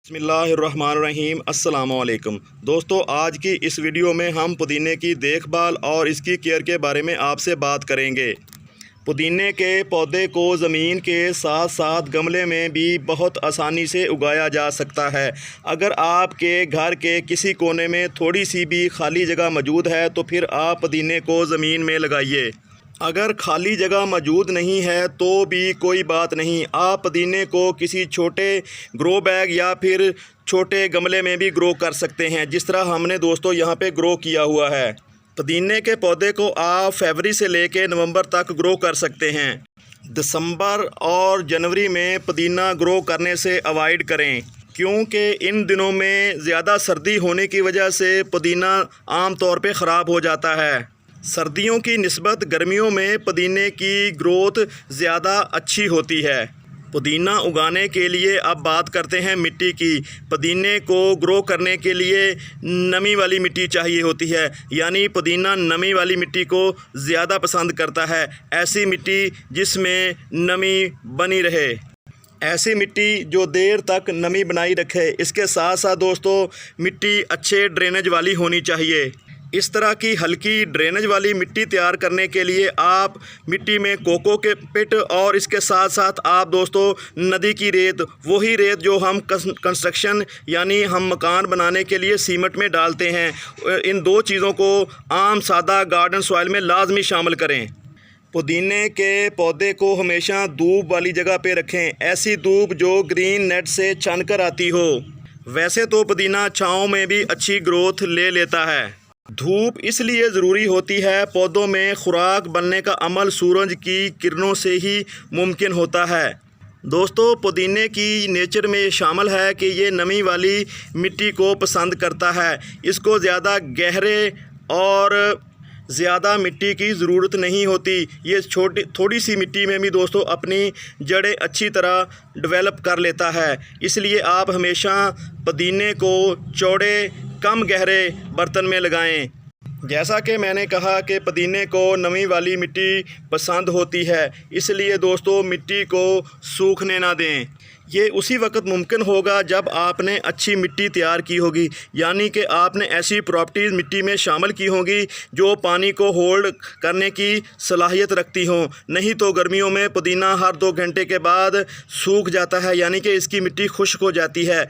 बिस्मिल्लाहिर्रहमानिर्रहीम अस्सलामुअलैकुम दोस्तों, आज की इस वीडियो में हम पुदीने की देखभाल और इसकी केयर के बारे में आपसे बात करेंगे। पुदीने के पौधे को ज़मीन के साथ साथ गमले में भी बहुत आसानी से उगाया जा सकता है। अगर आपके घर के किसी कोने में थोड़ी सी भी खाली जगह मौजूद है तो फिर आप पुदीने को ज़मीन में लगाइए। अगर खाली जगह मौजूद नहीं है तो भी कोई बात नहीं, आप पुदीने को किसी छोटे ग्रो बैग या फिर छोटे गमले में भी ग्रो कर सकते हैं, जिस तरह हमने दोस्तों यहाँ पे ग्रो किया हुआ है। पुदीने के पौधे को आप फरवरी से लेकर नवंबर तक ग्रो कर सकते हैं। दिसंबर और जनवरी में पुदीना ग्रो करने से अवॉइड करें, क्योंकि इन दिनों में ज़्यादा सर्दी होने की वजह से पुदीना आम तौर पे ख़राब हो जाता है। सर्दियों की निस्बत गर्मियों में पुदीने की ग्रोथ ज़्यादा अच्छी होती है। पुदीना उगाने के लिए अब बात करते हैं मिट्टी की। पुदीने को ग्रो करने के लिए नमी वाली मिट्टी चाहिए होती है, यानी पुदीना नमी वाली मिट्टी को ज़्यादा पसंद करता है। ऐसी मिट्टी जिसमें नमी बनी रहे, ऐसी मिट्टी जो देर तक नमी बनाई रखे। इसके साथ साथ दोस्तों मिट्टी अच्छे ड्रेनेज वाली होनी चाहिए। इस तरह की हल्की ड्रेनेज वाली मिट्टी तैयार करने के लिए आप मिट्टी में कोको के पिट और इसके साथ साथ आप दोस्तों नदी की रेत, वही रेत जो हम कंस्ट्रक्शन यानी हम मकान बनाने के लिए सीमेंट में डालते हैं, इन दो चीज़ों को आम सादा गार्डन सॉइल में लाजमी शामिल करें। पुदीने के पौधे को हमेशा धूप वाली जगह पे रखें, ऐसी धूप जो ग्रीन नेट से छन कर आती हो। वैसे तो पुदीना छाँव में भी अच्छी ग्रोथ ले लेता है। धूप इसलिए ज़रूरी होती है, पौधों में खुराक बनने का अमल सूरज की किरणों से ही मुमकिन होता है। दोस्तों पुदीने की नेचर में शामिल है कि ये नमी वाली मिट्टी को पसंद करता है। इसको ज़्यादा गहरे और ज़्यादा मिट्टी की ज़रूरत नहीं होती। ये थोड़ी सी मिट्टी में भी दोस्तों अपनी जड़ें अच्छी तरह डेवलप कर लेता है। इसलिए आप हमेशा पुदीने को चौड़े कम गहरे बर्तन में लगाएं। जैसा कि मैंने कहा कि पुदीने को नमी वाली मिट्टी पसंद होती है, इसलिए दोस्तों मिट्टी को सूखने ना दें। ये उसी वक्त मुमकिन होगा जब आपने अच्छी मिट्टी तैयार की होगी, यानी कि आपने ऐसी प्रॉपर्टीज़ मिट्टी में शामिल की होंगी जो पानी को होल्ड करने की सलाहियत रखती हों। नहीं तो गर्मियों में पुदीना हर 2 घंटे के बाद सूख जाता है, यानी कि इसकी मिट्टी खुश्क हो जाती है।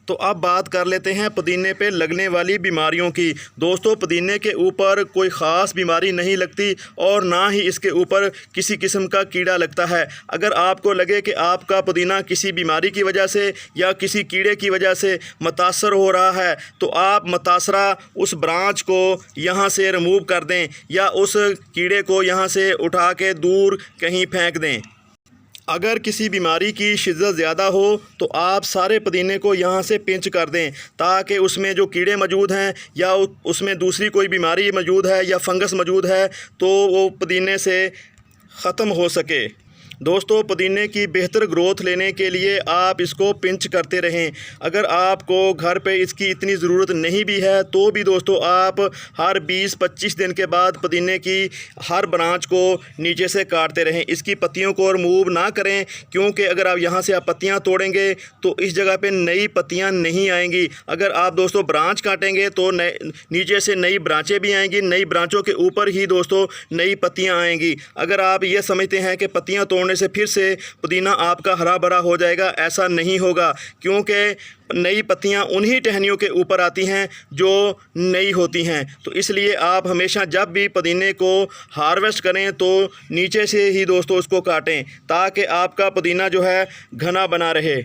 तो अब बात कर लेते हैं पुदीने पे लगने वाली बीमारियों की। दोस्तों पुदीने के ऊपर कोई ख़ास बीमारी नहीं लगती और ना ही इसके ऊपर किसी किस्म का कीड़ा लगता है। अगर आपको लगे कि आपका पुदीना किसी बीमारी की वजह से या किसी कीड़े की वजह से मुतासर हो रहा है तो आप मुतासरा उस ब्रांच को यहाँ से रिमूव कर दें या उस कीड़े को यहाँ से उठा के दूर कहीं फेंक दें। अगर किसी बीमारी की शिद्दत ज़्यादा हो तो आप सारे पुदीने को यहाँ से पिंच कर दें, ताकि उसमें जो कीड़े मौजूद हैं या उसमें दूसरी कोई बीमारी मौजूद है या फंगस मौजूद है तो वो पुदीने से ख़त्म हो सके। दोस्तों पुदीने की बेहतर ग्रोथ लेने के लिए आप इसको पिंच करते रहें। अगर आपको घर पे इसकी इतनी ज़रूरत नहीं भी है तो भी दोस्तों आप हर 20-25 दिन के बाद पुदीने की हर ब्रांच को नीचे से काटते रहें। इसकी पत्तियों को रिमूव ना करें, क्योंकि अगर आप यहाँ से आप पत्तियाँ तोड़ेंगे तो इस जगह पे नई पत्तियाँ नहीं आएंगी। अगर आप दोस्तों ब्रांच काटेंगे तो नीचे से नई ब्रांचें भी आएंगी, नई ब्रांचों के ऊपर ही दोस्तों नई पत्तियाँ आएंगी। अगर आप ये समझते हैं कि पत्तियाँ तोड़ने से फिर से पुदीना आपका हरा भरा हो जाएगा, ऐसा नहीं होगा, क्योंकि नई पत्तियां उन्हीं टहनियों के ऊपर आती हैं जो नई होती हैं। तो इसलिए आप हमेशा जब भी पुदीने को हार्वेस्ट करें तो नीचे से ही दोस्तों उसको काटें, ताकि आपका पुदीना जो है घना बना रहे।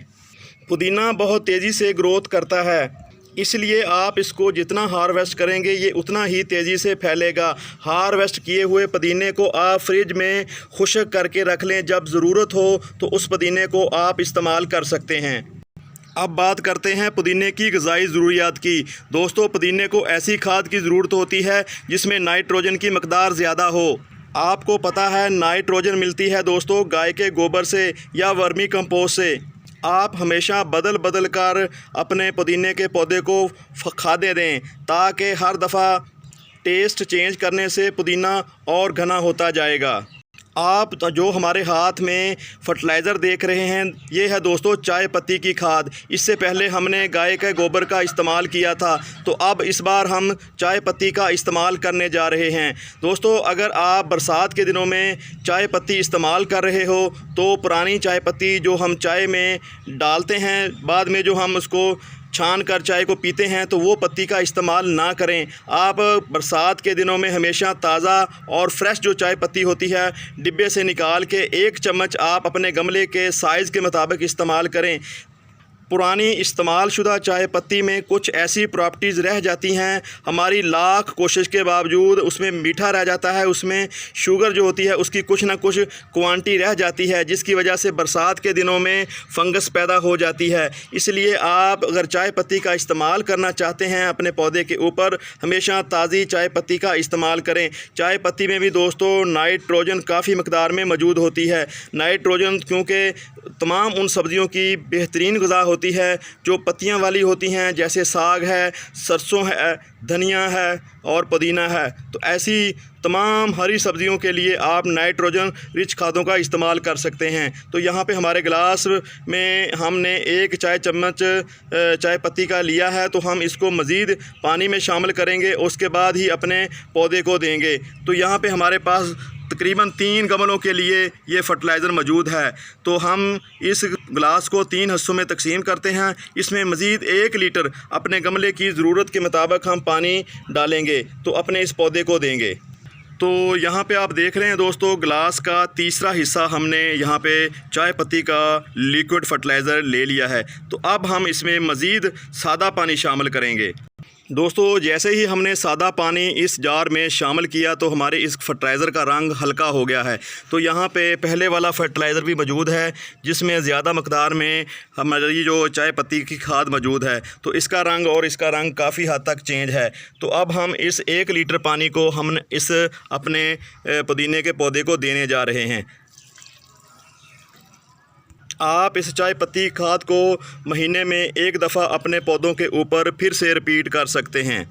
पुदीना बहुत तेज़ी से ग्रोथ करता है, इसलिए आप इसको जितना हार्वेस्ट करेंगे ये उतना ही तेज़ी से फैलेगा। हार्वेस्ट किए हुए पुदीने को आप फ्रिज में खुश्क करके रख लें, जब ज़रूरत हो तो उस पुदीने को आप इस्तेमाल कर सकते हैं। अब बात करते हैं पुदीने की ग़िज़ाई ज़रूरियात की। दोस्तों पुदीने को ऐसी खाद की ज़रूरत होती है जिसमें नाइट्रोजन की मकदार ज़्यादा हो। आपको पता है नाइट्रोजन मिलती है दोस्तों गाय के गोबर से या वर्मी कंपोस्ट से। आप हमेशा बदल बदल कर अपने पुदीने के पौधे को खादें दें, ताकि हर दफ़ा टेस्ट चेंज करने से पुदीना और घना होता जाएगा। आप जो हमारे हाथ में फर्टिलाइज़र देख रहे हैं, ये है दोस्तों चाय पत्ती की खाद। इससे पहले हमने गाय के गोबर का इस्तेमाल किया था, तो अब इस बार हम चाय पत्ती का इस्तेमाल करने जा रहे हैं। दोस्तों, अगर आप बरसात के दिनों में चाय पत्ती इस्तेमाल कर रहे हो तो पुरानी चाय पत्ती जो हम चाय में डालते हैं, बाद में जो हम उसको छान कर चाय को पीते हैं, तो वो पत्ती का इस्तेमाल ना करें। आप बरसात के दिनों में हमेशा ताज़ा और फ्रेश जो चाय पत्ती होती है डिब्बे से निकाल के 1 चम्मच आप अपने गमले के साइज़ के मुताबिक इस्तेमाल करें। पुरानी इस्तेमाल शुदा चाय पत्ती में कुछ ऐसी प्रॉपर्टीज़ रह जाती हैं, हमारी लाख कोशिश के बावजूद उसमें मीठा रह जाता है, उसमें शुगर जो होती है उसकी कुछ ना कुछ क्वांटिटी रह जाती है, जिसकी वजह से बरसात के दिनों में फंगस पैदा हो जाती है। इसलिए आप अगर चाय पत्ती का इस्तेमाल करना चाहते हैं अपने पौधे के ऊपर, हमेशा ताज़ी चाय पत्ती का इस्तेमाल करें। चाय पत्ती में भी दोस्तों नाइट्रोजन काफ़ी मकदार में मौजूद होती है। नाइट्रोजन क्योंकि तमाम उन सब्ज़ियों की बेहतरीन ग़िज़ा होती है जो पत्तियां वाली होती हैं, जैसे साग है, सरसों है, धनिया है और पुदीना है। तो ऐसी तमाम हरी सब्जियों के लिए आप नाइट्रोजन रिच खादों का इस्तेमाल कर सकते हैं। तो यहाँ पे हमारे गिलास में हमने 1 चाय चम्मच चाय पत्ती का लिया है, तो हम इसको मज़ीद पानी में शामिल करेंगे, उसके बाद ही अपने पौधे को देंगे। तो यहाँ पे हमारे पास तकरीबन 3 गमलों के लिए ये फर्टिलाइज़र मौजूद है। तो हम इस गिलास को 3 हिस्सों में तकसीम करते हैं। इसमें मज़ीद 1 लीटर अपने गमले की ज़रूरत के मुताबिक हम पानी डालेंगे, तो अपने इस पौधे को देंगे। तो यहाँ पे आप देख रहे हैं दोस्तों, गिलास का तीसरा हिस्सा हमने यहाँ पे चाय पत्ती का लिक्विड फर्टिलाइज़र ले लिया है। तो अब हम इसमें मज़ीद सादा पानी शामिल करेंगे। दोस्तों, जैसे ही हमने सादा पानी इस जार में शामिल किया तो हमारे इस फर्टिलाइज़र का रंग हल्का हो गया है। तो यहाँ पे पहले वाला फर्टिलाइज़र भी मौजूद है जिसमें ज़्यादा मकदार में हमारी जो चाय पत्ती की खाद मौजूद है, तो इसका रंग और इसका रंग काफ़ी हद तक चेंज है। तो अब हम इस 1 लीटर पानी को हम इस अपने पुदीने के पौधे को देने जा रहे हैं। आप इस चाय पत्ती खाद को महीने में 1 दफ़ा अपने पौधों के ऊपर फिर से रिपीट कर सकते हैं।